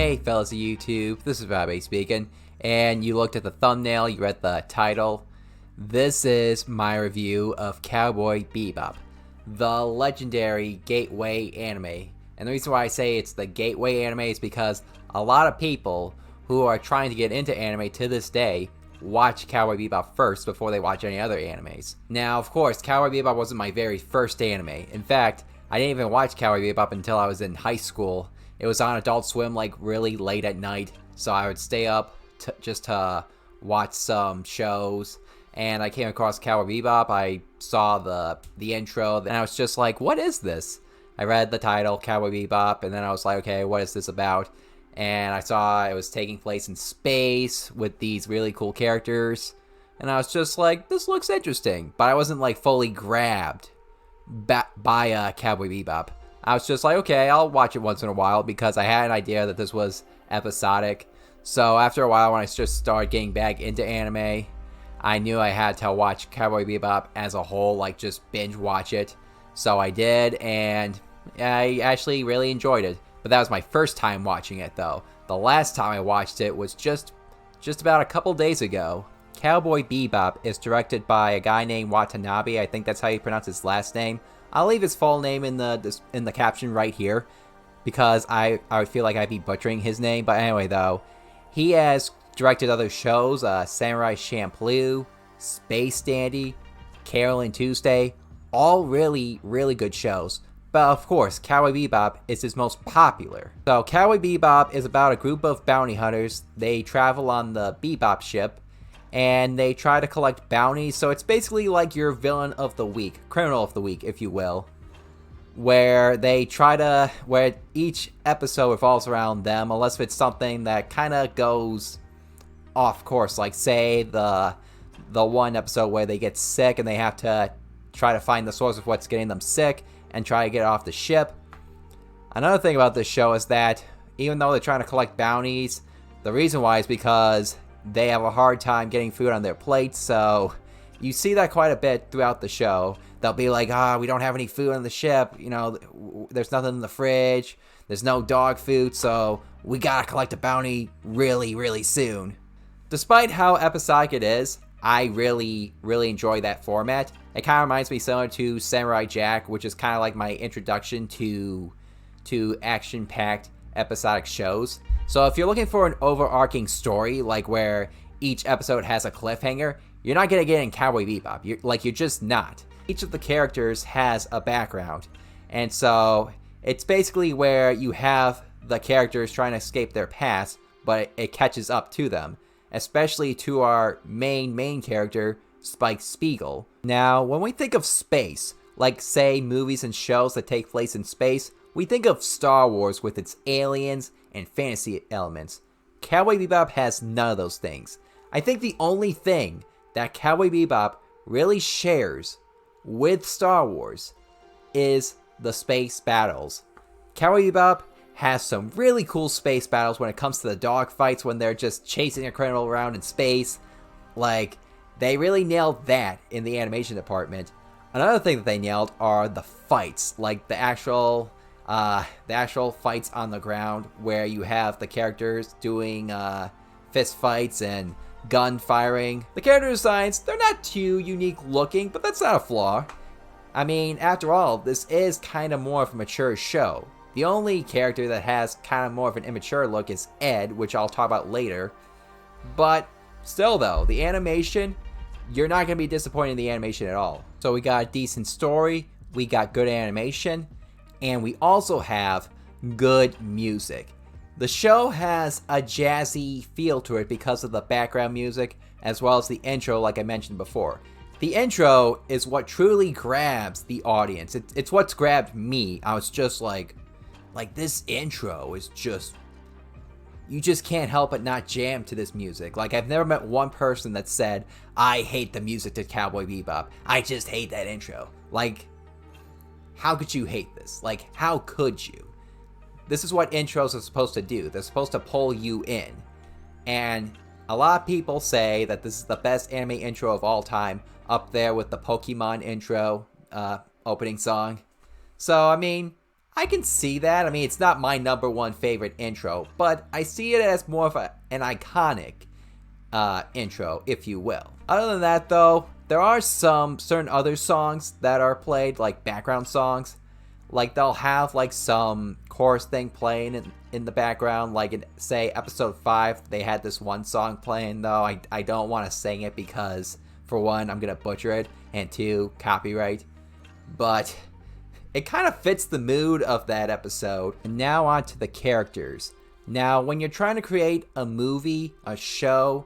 Hey fellas of YouTube, this is Bobby speaking, and you looked at the thumbnail, you read the title. This is my review of Cowboy Bebop, the legendary gateway anime. And the reason why I say it's the gateway anime is because a lot of people who are trying to get into anime to this day watch Cowboy Bebop first before they watch any other animes. Now, of course, Cowboy Bebop wasn't my very first anime. In fact, I didn't even watch Cowboy Bebop until I was in high school. It was on Adult Swim like really late at night, so I would stay up just to watch some shows. And I came across Cowboy Bebop. I saw the intro, and I was just like, what is this? I read the title, Cowboy Bebop, and then I was like, okay, what is this about? And I saw it was taking place in space with these really cool characters. And I was just like, this looks interesting. But I wasn't like fully grabbed by Cowboy Bebop. I was just like, okay, I'll watch it once in a while because I had an idea that this was episodic. So after a while, when I just started getting back into anime, I knew I had to watch Cowboy Bebop as a whole, like just binge watch it. So I did, and I actually really enjoyed it. But that was my first time watching it, though. The last time I watched it was just about a couple days ago. Cowboy Bebop is directed by a guy named Watanabe. I think that's how you pronounce his last name. I'll leave his full name in the caption right here because I would feel like I'd be butchering his name. But anyway, though, he has directed other shows, Samurai Champloo, Space Dandy, Carolyn Tuesday, all really, really good shows. But of course, Cowboy Bebop is his most popular. So Cowboy Bebop is about a group of bounty hunters. They travel on the Bebop ship, and they try to collect bounties. So it's basically like your villain of the week, criminal of the week, if you will, where each episode revolves around them, unless it's something that kind of goes off course, like say the one episode where they get sick and they have to try to find the source of what's getting them sick and try to get off the ship. Another thing about this show is that even though they're trying to collect bounties, the reason why is because they have a hard time getting food on their plates. So you see that quite a bit throughout the show. They'll be like, we don't have any food on the ship. You know, there's nothing in the fridge. There's no dog food, so we gotta collect a bounty really, really soon. Despite how episodic it is, I really, really enjoy that format. It kind of reminds me similar to Samurai Jack, which is kind of like my introduction to action-packed episodic shows. So if you're looking for an overarching story, like where each episode has a cliffhanger, you're not going to get in Cowboy Bebop. You're just not. Each of the characters has a background. And so it's basically where you have the characters trying to escape their past, but it catches up to them. Especially to our main character, Spike Spiegel. Now, when we think of space, like say movies and shows that take place in space, we think of Star Wars with its aliens and fantasy elements. Cowboy Bebop has none of those things. I think the only thing that Cowboy Bebop really shares with Star Wars is the space battles. Cowboy Bebop has some really cool space battles when it comes to the dog fights when they're just chasing a criminal around in space. Like, they really nailed that in the animation department. Another thing that they nailed are the fights, like the actual fights on the ground where you have the characters doing fist fights and gun firing. The character designs, they're not too unique looking, but that's not a flaw. I mean, after all, this is kind of more of a mature show. The only character that has kind of more of an immature look is Ed, which I'll talk about later. But still though, the animation, you're not going to be disappointed in the animation at all. So we got a decent story, we got good animation, and we also have good music. The show has a jazzy feel to it because of the background music, as well as the intro like I mentioned before. The intro is what truly grabs the audience. It's what's grabbed me. I was just like this intro is just, you just can't help but not jam to this music. Like, I've never met one person that said, I hate the music to Cowboy Bebop. I just hate that intro. Like, how could you hate this? Like, how could you? This is what intros are supposed to do. They're supposed to pull you in. And a lot of people say that this is the best anime intro of all time, up there with the Pokemon intro, opening song. So, I mean, I can see that. I mean, it's not my number one favorite intro, but I see it as more of an iconic intro, if you will. Other than that, though, there are some certain other songs that are played, like background songs. Like, they'll have, like, some chorus thing playing in the background. Like, in, say, episode 5, they had this one song playing, though. I don't want to sing it because, for one, I'm going to butcher it, and 2, copyright. But it kind of fits the mood of that episode. And now on to the characters. Now, when you're trying to create a movie, a show,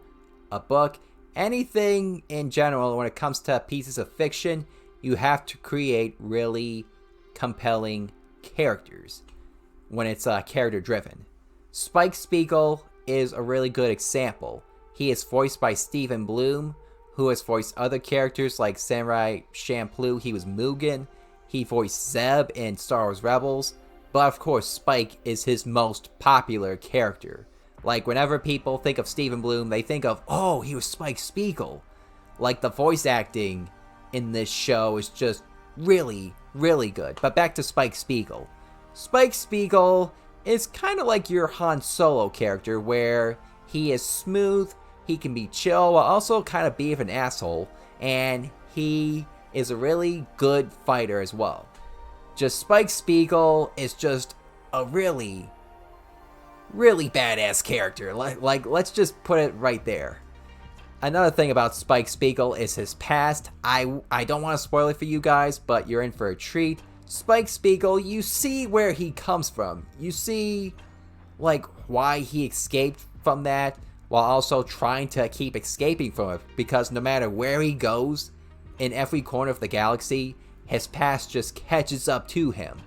a book, anything in general, when it comes to pieces of fiction, you have to create really compelling characters when it's character driven. Spike Spiegel is a really good example. He is voiced by Stephen Bloom, who has voiced other characters like Samurai Champloo. He was Mugen. He voiced Zeb in Star Wars Rebels. But of course, Spike is his most popular character. Like, whenever people think of Stephen Bloom, they think of, oh, he was Spike Spiegel. Like, the voice acting in this show is just really, really good. But back to Spike Spiegel. Spike Spiegel is kind of like your Han Solo character, where he is smooth, he can be chill, while also kind of be of an asshole, and he is a really good fighter as well. Just Spike Spiegel is just a really, really badass character. Like, let's just put it right there. Another thing about Spike Spiegel is his past. I don't want to spoil it for you guys, but you're in for a treat. Spike Spiegel, you see where he comes from. You see, like, why he escaped from that, while also trying to keep escaping from it. Because no matter where he goes, in every corner of the galaxy, his past just catches up to him.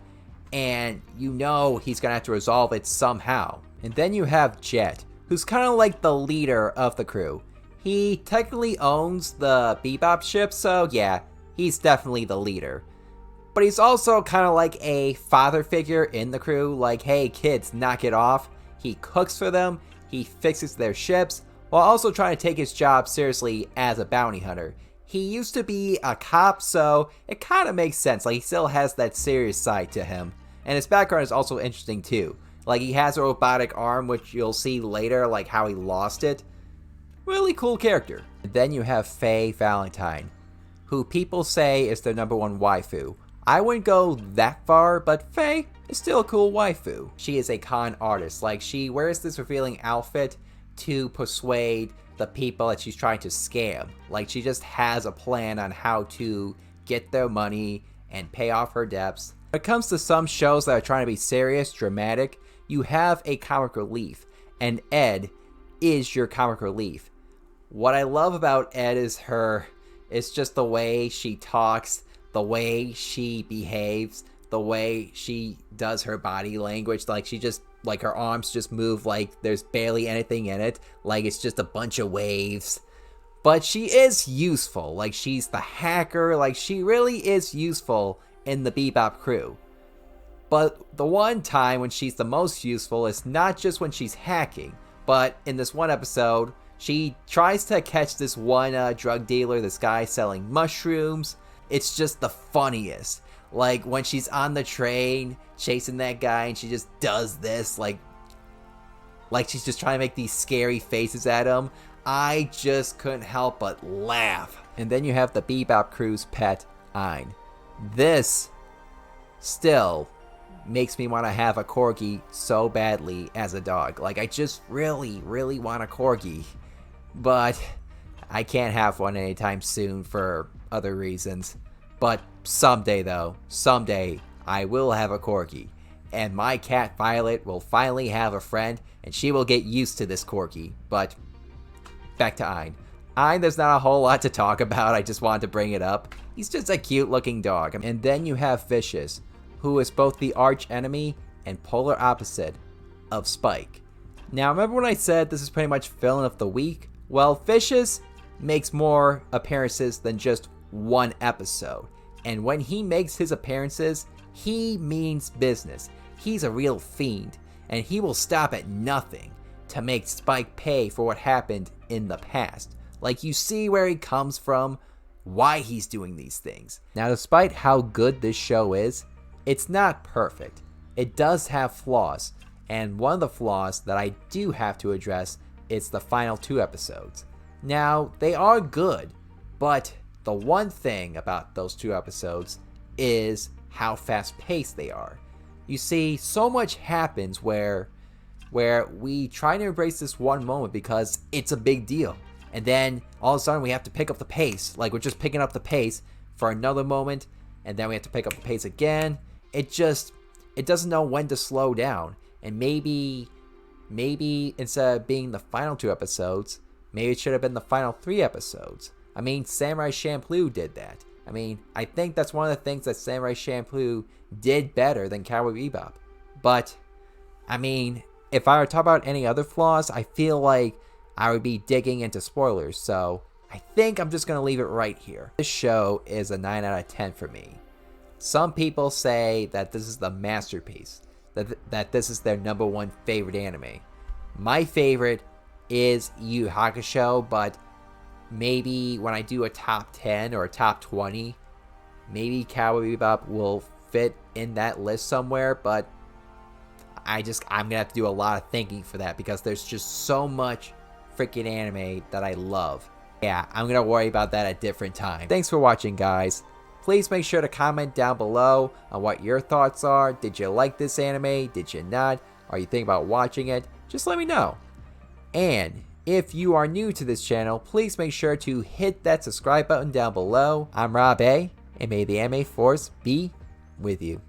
And you know he's gonna have to resolve it somehow. And then you have Jet, who's kind of like the leader of the crew. He technically owns the Bebop ship, so yeah, he's definitely the leader. But he's also kind of like a father figure in the crew, like, hey kids, knock it off. He cooks for them, he fixes their ships, while also trying to take his job seriously as a bounty hunter. He used to be a cop, so it kind of makes sense. Like, he still has that serious side to him. And his background is also interesting too. Like, he has a robotic arm, which you'll see later, like how he lost it. Really cool character. And then you have Faye Valentine, who people say is their number one waifu. I wouldn't go that far, but Faye is still a cool waifu. She is a con artist. Like, she wears this revealing outfit to persuade the people that she's trying to scam. Like, she just has a plan on how to get their money and pay off her debts. When it comes to some shows that are trying to be serious, dramatic, you have a comic relief, and Ed is your comic relief. What I love about Ed is it's just the way she talks, the way she behaves, the way she does her body language. Like, she just, like, her arms just move like there's barely anything in it. Like, it's just a bunch of waves. But she is useful. Like, she's the hacker. Like, she really is useful in the Bebop crew. But the one time when she's the most useful is not just when she's hacking, but in this one episode, she tries to catch this one drug dealer, this guy selling mushrooms. It's just the funniest. Like, when she's on the train chasing that guy and she just does this, like she's just trying to make these scary faces at him. I just couldn't help but laugh. And then you have the Bebop crew's pet, Ein. This still makes me want to have a corgi so badly as a dog. Like, I just really, really want a corgi. But I can't have one anytime soon for other reasons. But someday, though, someday, I will have a corgi. And my cat Violet will finally have a friend, and she will get used to this corgi. But back to Ein. Ein, there's not a whole lot to talk about. I just wanted to bring it up. He's just a cute looking dog. And then you have Vicious, who is both the arch enemy and polar opposite of Spike. Now, remember when I said this is pretty much villain of the week? Well, Vicious makes more appearances than just one episode. And when he makes his appearances, he means business. He's a real fiend, and he will stop at nothing to make Spike pay for what happened in the past. Like, you see where he comes from, why he's doing these things. Now, despite how good this show is, it's not perfect. it does have flaws, and one of the flaws that I do have to address is the final 2 episodes. Now, they are good, but the one thing about those 2 episodes is how fast-paced they are. You see, so much happens where we try to embrace this one moment because it's a big deal, and then all of a sudden we have to pick up the pace. Like, we're just picking up the pace for another moment, and then we have to pick up the pace again. It doesn't know when to slow down. And maybe instead of being the final 2 episodes, maybe it should have been the final 3 episodes. I mean, Samurai Champloo did that. I mean, I think that's one of the things that Samurai Champloo did better than Cowboy Bebop. But, I mean, if I were to talk about any other flaws, I feel like I would be digging into spoilers. So, I think I'm just going to leave it right here. This show is a 9 out of 10 for me. Some people say that this is the masterpiece, that this is their #1 favorite anime. My favorite is Yu Yu Hakusho, but maybe when I do a top 10 or a top 20, maybe Cowboy Bebop will fit in that list somewhere, but I'm gonna have to do a lot of thinking for that because there's just so much freaking anime that I love. Yeah, I'm gonna worry about that at a different time. Thanks for watching, guys. Please make sure to comment down below on what your thoughts are. Did you like this anime? Did you not? Are you thinking about watching it? Just let me know. And if you are new to this channel, please make sure to hit that subscribe button down below. I'm Rob A, and may the anime force be with you.